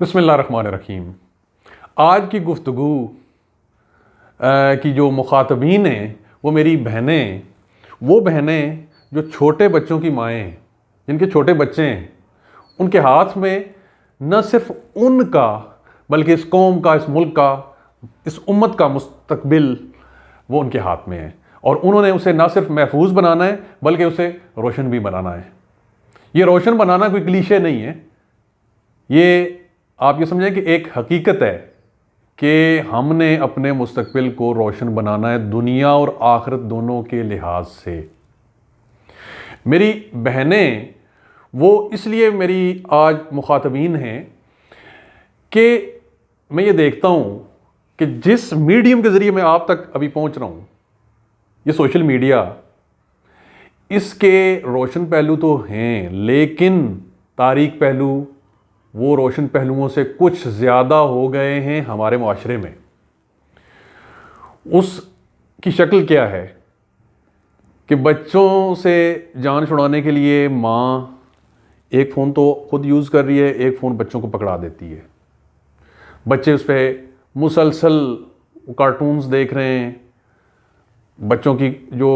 بسم اللہ الرحمن الرحیم۔ آج کی گفتگو کی جو مخاطبین ہیں وہ میری بہنیں، وہ بہنیں جو چھوٹے بچوں کی مائیں ہیں، جن کے چھوٹے بچے ہیں، ان کے ہاتھ میں نہ صرف ان کا بلکہ اس قوم کا، اس ملک کا، اس امت کا مستقبل وہ ان کے ہاتھ میں ہے، اور انہوں نے اسے نہ صرف محفوظ بنانا ہے بلکہ اسے روشن بھی بنانا ہے۔ یہ روشن بنانا کوئی کلیشے نہیں ہے، یہ آپ یہ سمجھیں کہ ایک حقیقت ہے کہ ہم نے اپنے مستقبل کو روشن بنانا ہے دنیا اور آخرت دونوں کے لحاظ سے۔ میری بہنیں وہ اس لیے میری آج مخاطبین ہیں کہ میں یہ دیکھتا ہوں کہ جس میڈیم کے ذریعے میں آپ تک ابھی پہنچ رہا ہوں، یہ سوشل میڈیا، اس کے روشن پہلو تو ہیں لیکن تاریک پہلو وہ روشن پہلوؤں سے کچھ زیادہ ہو گئے ہیں ہمارے معاشرے میں۔ اس کی شکل کیا ہے کہ بچوں سے جان چھڑانے کے لیے ماں ایک فون تو خود یوز کر رہی ہے، ایک فون بچوں کو پکڑا دیتی ہے، بچے اس پہ مسلسل کارٹونز دیکھ رہے ہیں، بچوں کی جو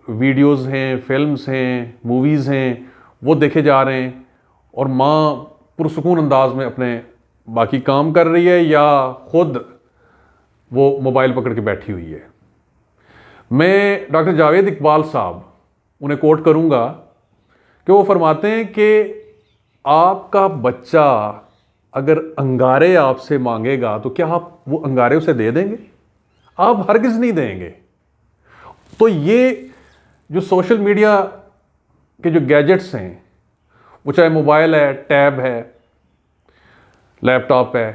ویڈیوز ہیں، فلمز ہیں، موویز ہیں، وہ دیکھے جا رہے ہیں، اور ماں پرسکون انداز میں اپنے باقی کام کر رہی ہے یا خود وہ موبائل پکڑ کے بیٹھی ہوئی ہے۔ میں ڈاکٹر جاوید اقبال صاحب انہیں کوٹ کروں گا کہ وہ فرماتے ہیں کہ آپ کا بچہ اگر انگارے آپ سے مانگے گا تو کیا آپ وہ انگارے اسے دے دیں گے؟ آپ ہرگز نہیں دیں گے۔ تو یہ جو سوشل میڈیا کے جو گیجٹس ہیں، وہ چاہے موبائل ہے، ٹیب ہے، لیپ ٹاپ ہے،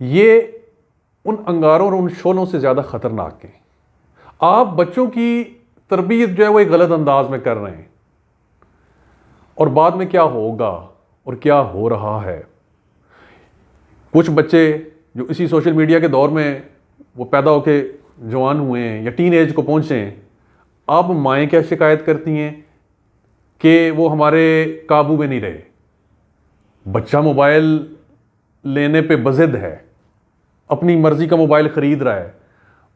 یہ ان انگاروں اور ان شعلوں سے زیادہ خطرناک ہیں۔ آپ بچوں کی تربیت جو ہے وہ ایک غلط انداز میں کر رہے ہیں، اور بعد میں کیا ہوگا اور کیا ہو رہا ہے۔ کچھ بچے جو اسی سوشل میڈیا کے دور میں وہ پیدا ہو کے جوان ہوئے ہیں یا ٹین ایج کو پہنچے ہیں، اب مائیں کیا شکایت کرتی ہیں کہ وہ ہمارے قابو میں نہیں رہے، بچہ موبائل لینے پہ بضد ہے، اپنی مرضی کا موبائل خرید رہا ہے،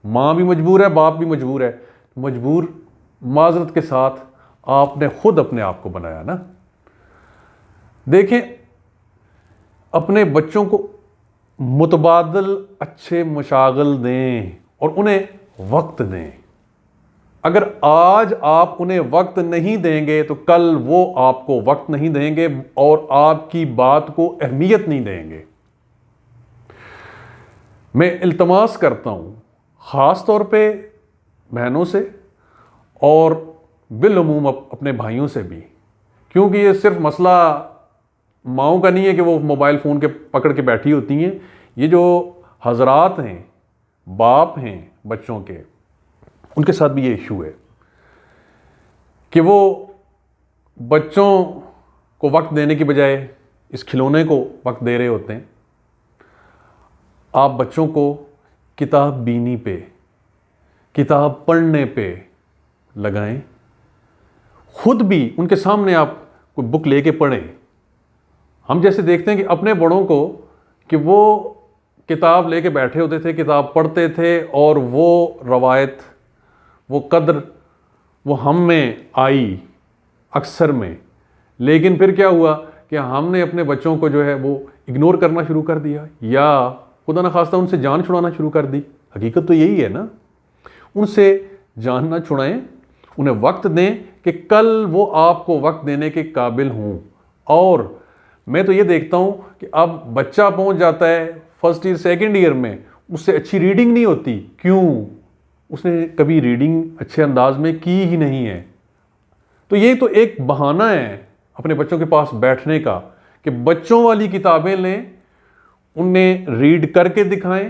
ماں بھی مجبور ہے، باپ بھی مجبور ہے۔ مجبور معذرت کے ساتھ آپ نے خود اپنے آپ کو بنایا نا۔ دیکھیں، اپنے بچوں کو متبادل اچھے مشاغل دیں اور انہیں وقت دیں۔ اگر آج آپ انہیں وقت نہیں دیں گے تو کل وہ آپ کو وقت نہیں دیں گے اور آپ کی بات کو اہمیت نہیں دیں گے۔ میں التماس کرتا ہوں خاص طور پہ بہنوں سے اور بالعموم اپنے بھائیوں سے بھی، کیونکہ یہ صرف مسئلہ ماؤں کا نہیں ہے کہ وہ موبائل فون کے پکڑ کے بیٹھی ہوتی ہیں، یہ جو حضرات ہیں، باپ ہیں بچوں کے، ان کے ساتھ بھی یہ ایشو ہے کہ وہ بچوں کو وقت دینے کی بجائے اس کھلونے کو وقت دے رہے ہوتے ہیں۔ آپ بچوں کو کتاب بینی پہ، کتاب پڑھنے پہ لگائیں، خود بھی ان کے سامنے آپ کوئی بک لے کے پڑھیں۔ ہم جیسے دیکھتے ہیں کہ اپنے بڑوں کو کہ وہ کتاب لے کے بیٹھے ہوتے تھے، کتاب پڑھتے تھے، اور وہ روایت، وہ قدر وہ ہم میں آئی اکثر میں، لیکن پھر کیا ہوا کہ ہم نے اپنے بچوں کو جو ہے وہ اگنور کرنا شروع کر دیا، یا خدا نخواستہ ان سے جان چھڑانا شروع کر دی۔ حقیقت تو یہی ہے نا، ان سے جان نہ چھڑائیں، انہیں وقت دیں کہ کل وہ آپ کو وقت دینے کے قابل ہوں۔ اور میں تو یہ دیکھتا ہوں کہ اب بچہ پہنچ جاتا ہے فرسٹ ایئر سیکنڈ ایئر میں، اس سے اچھی ریڈنگ نہیں ہوتی۔ کیوں؟ اس نے کبھی ریڈنگ اچھے انداز میں کی ہی نہیں ہے۔ تو یہ تو ایک بہانہ ہے اپنے بچوں کے پاس بیٹھنے کا کہ بچوں والی کتابیں لیں، انہیں ریڈ کر کے دکھائیں،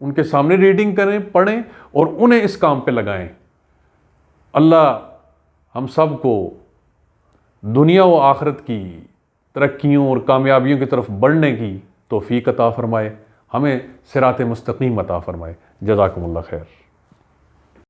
ان کے سامنے ریڈنگ کریں، پڑھیں، اور انہیں اس کام پہ لگائیں۔ اللہ ہم سب کو دنیا و آخرت کی ترقیوں اور کامیابیوں کی طرف بڑھنے کی توفیق عطا فرمائے، ہمیں صراط مستقیم عطا فرمائے۔ جزاکم اللہ خیر۔